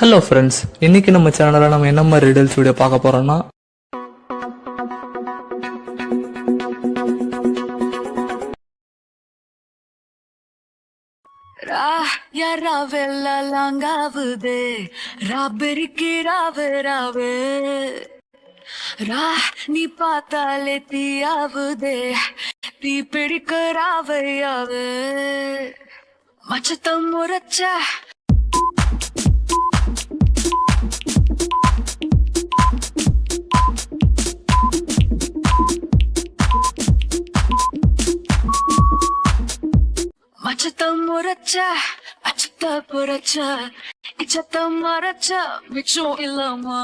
Hello friends, இன்னைக்கு நம்ம சேனலில் நம்ம என்ன மாதிரி ரீடல்ஸ் வீடியோ பார்க்க போறோம்னா, லாங்காவுதே ராபெரிக்கு ராவே ராவே ரா நீ பார்த்தாலே தீயாவுதே தீ பிடிக்க ராவையாவே மச்சத்தம் முறைச்ச மச்சத்தம் முறைச்ச அச்சத்த புரட்ச இச்சத்தம் மறைச்ச மிச்சம் இல்லாமா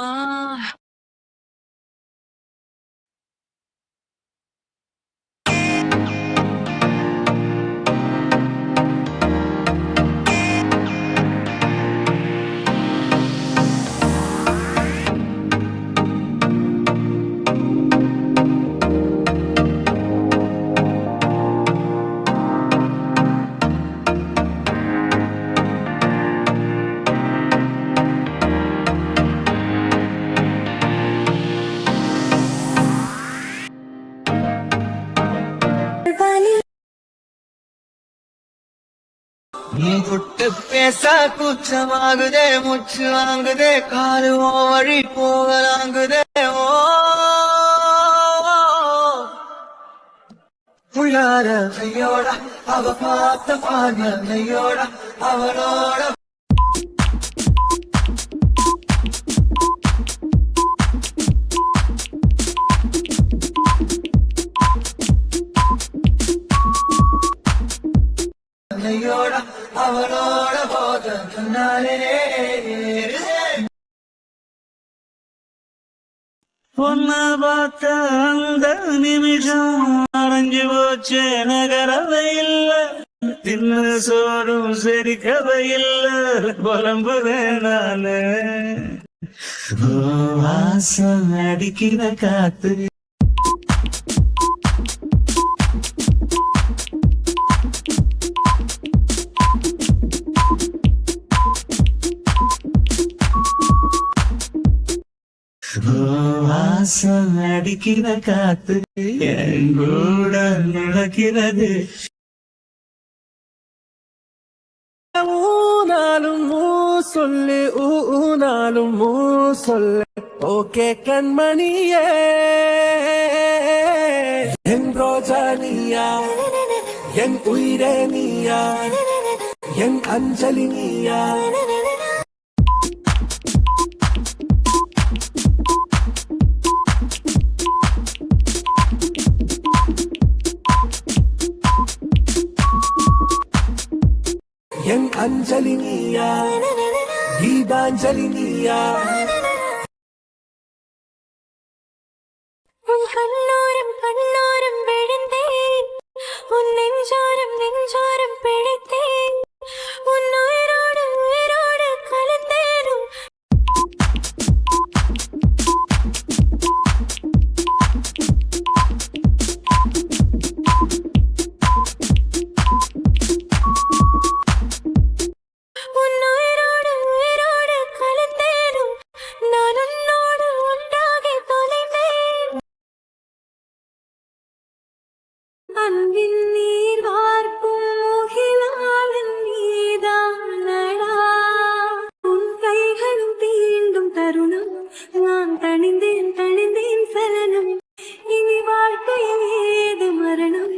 தொட்டு பேச கூச்சமாகுதே, மூச்சு வாங்குதே, காலு வழி போகலாங்குதே. ஓ உள்ளார கையோட அவ பார்த்த பார்வை கையோட அவளோட கையோட அவளோட போத சொன்னாலே பொண்ண பார்த்த அந்த நிமிஷம் அரைஞ்சு போச்சு, நகரவை இல்ல தின்ன சோறும் செரிக்கவை இல்ல புலம்புறேன் நானு. வாசம் அடிக்கிற காத்து வாசம் அடிக்கிற காத்து என் கூட நடக்கிறது. ஊனாலும் சொல்லு ஊனாலும் சொல்லு ஓகே கண்மணியே, என் ரோஜா நீயா, என் உயிரே நீயா, என் அஞ்சலி நீயா. என் அஞ்சலி நீயா, கீதாஞ்சலி நீயா. உன் கண்ணோரம் கண்ணோரம் விழுந்தேன், உன் நெஞ்சோரம் நெஞ்சோரம் பிழைத்தேன், உன் உயிரோடு உயிரோடு கலந்தேனும். அன்பின் நீர் வார்க்கும் முகிலாவின் நீதானடா, உன் கைகளும் தீண்டும் தருணம் நான் தணிந்தேன் தணிந்தேன் சலனம், இனி வாழ்க்கையில் ஏது மரணம்.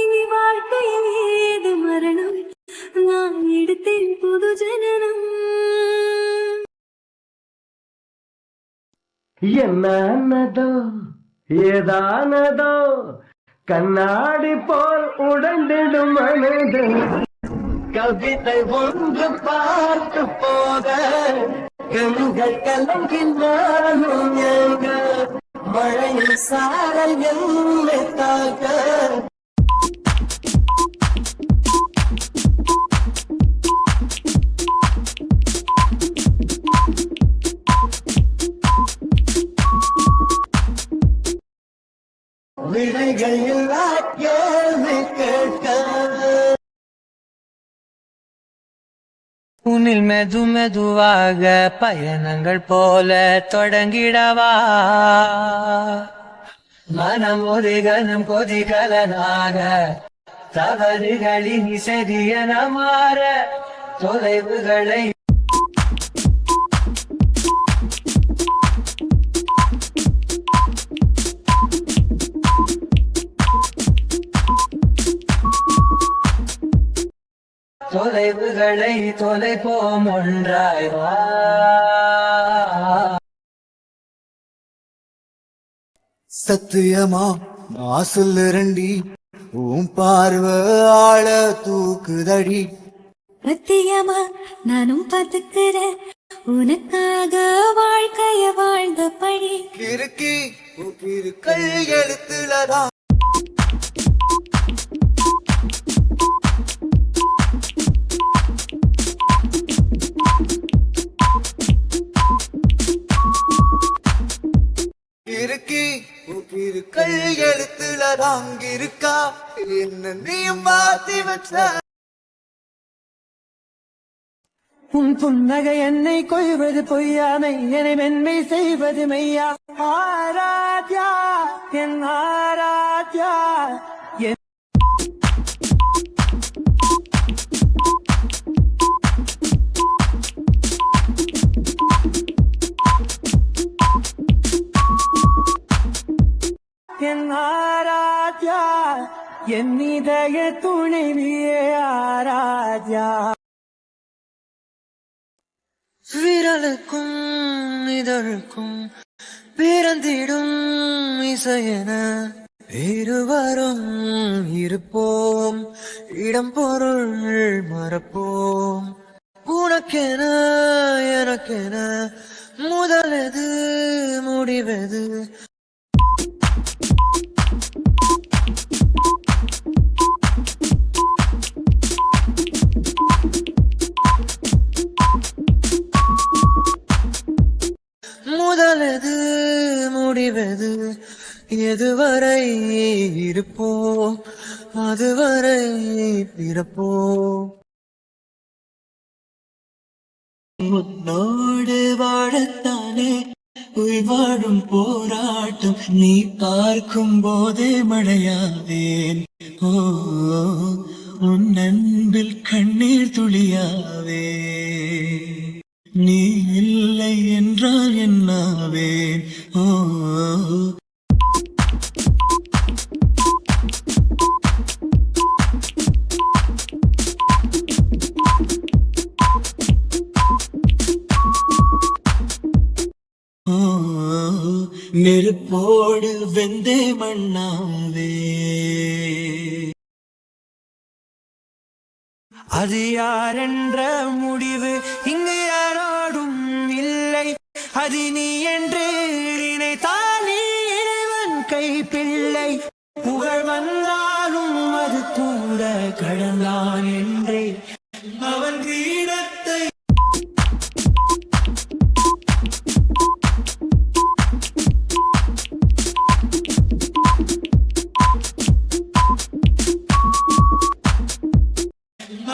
இனி வாழ்க்கையில் ஏது மரணம், நான் எடுத்தேன் புது ஜனனம். என்னதோ ஏதானதோ கண்ணாடி போல் உடைந்திடும் மனது, கவிதை ஒன்று பார்த்து போக கண்கள் கலங்கினாலும் எங்க மழையில் சாரல் என்னை தாக்க. விடைகள் இல்லா கேள்வி கேட்க உன்னில் மெது மெதுவாக பயணங்கள் போல தொடங்கிடவா மனம் ஒரு கணம் கொதிகலனாக தவறுகளின் சரியன மாற தொலைவுகளை தொலைவுகளை தொலைப்போம் ஒன்றாய் வா சத்தியமா நான் சொல்லுறண்டி உன் பார்வை ஆள தூக்குதடி சத்தியமா நானும் பார்த்துக்கிறேன் உனக்காக வாழ்க்கைய வாழ்ந்த பழி கிறுக்கி உன் கிறுக்கல் எழுத்துலதான் இருக்கி உன் எழுத்துலதான் இருக்கா என்ன நீயும் மாத்தி வச்ச உன் புன்னகை என்னை கொய்வது பொய்யாமை என்னை மென்மை செய்வது மெய்யா ஆராத்யா என் ஆராத்யா என் ஆராத்யா என் இதய துணைவியே ஆராத்யா விரலுக்கும் இதழுக்கும் பிறந்திடும் இசையென இருவரும் இருப்போம் இடம் பொருள் மறப்போம் உனக்கென எனக்கென முதலெது முடிவது முதலது முடிவது எதுவரை இருப்போம் அதுவரை பிறப்போம் உன்னோடு வாழத்தானே உயிர் வாழும் போராட்டம் நீ பார்க்கும் போதே மழையாவேன் ஓ உன் அன்பில் கண்ணீர் துளியாவே நீ இல்லை என்றால் என்னாவேன் ஓ நெருப்போடு வெந்தே மண்ணாவே அது யாரென்ற முடிவு இங்கு யாரோடும் இல்லை அது நீ என்று நினைத்தானே இறைவன் கை பிள்ளை புகழ் வந்தாலும் அது கூட கடந்தான் என்றே அவன் கிரீடத்தை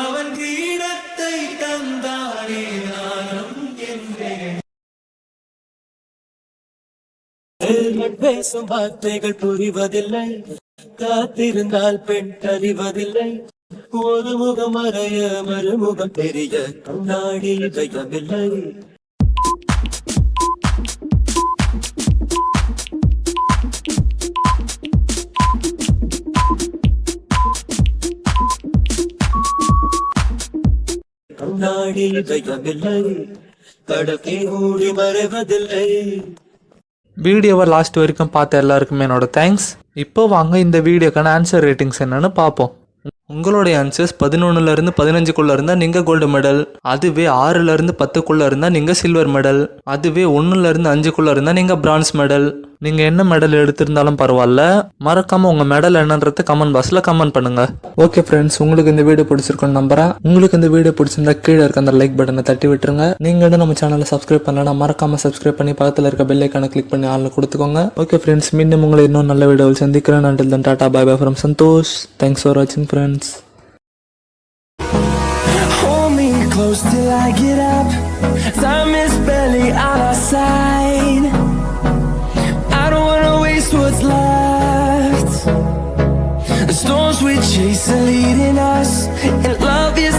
அவன் கிரீடத்தை தந்தானே நானும் என்றேன் பேசும் வார்த்தைகள் புரிவதில்லை காத்திருந்தால் பெண் அறிவதில்லை ஒரு முகம் அறைய மறுமுகம் தெரிய கண்ணாடி இதயமில்லை கண்ணாடி இதயமில்லை கடக்கை மூடி மறைவதில்லை. வீடியோவை லாஸ்ட் வரைக்கும் பார்த்த எல்லாருக்குமே என்னோட தேங்க்ஸ். இப்போ வாங்க இந்த வீடியோக்கான ஆன்சர் ரேட்டிங்ஸ் என்னன்னு பார்ப்போம். உங்களுடைய ஆன்சர்ஸ் 11லேருந்து 15க்குள்ளே இருந்தால் நீங்கள் கோல்டு மெடல், அதுவே 6லேருந்து 10க்குள்ளே இருந்தால் நீங்கள் சில்வர் மெடல், அதுவே 1லேருந்து 5க்குள்ளே இருந்தால் நீங்கள் பிரான்ஸ் மெடல், நீங்கள் என்ன மெடல் எடுத்திருந்தாலும் பரவாயில்ல, மறக்காமல் உங்கள் மெடல் என்னன்றது கமெண்ட் பாக்ஸில் கமெண்ட் பண்ணுங்கள். ஓகே ஃப்ரெண்ட்ஸ், உங்களுக்கு இந்த வீடியோ பிடிச்சிருக்குன்னு நம்புறேன். உங்களுக்கு இந்த வீடியோ பிடிச்சிருந்தா கீழே இருக்க அந்த லைக் பட்டனை தட்டி விட்டுருங்க. நீங்கள் இன்னும் நம்ம சேனலை சப்ஸ்கிரைப் பண்ணலன்னா மறக்காமல் சப்ஸ்கிரைப் பண்ணி பக்கத்தில் இருக்க பெல் ஐக்கானை கிளிக் பண்ணி ஆளில் கொடுத்துக்கோங்க. ஓகே ஃப்ரெண்ட்ஸ், மீண்டும் உங்களை இன்னும் நல்ல வீடியோவில் சந்திக்கிறேன். until then tata bye bye from Santhosh. Thanks for வாட்சிங் friends. Hold me close till I get up. Time is barely on our side. I don't wanna waste what's left. The storms we chase are leading us, and love is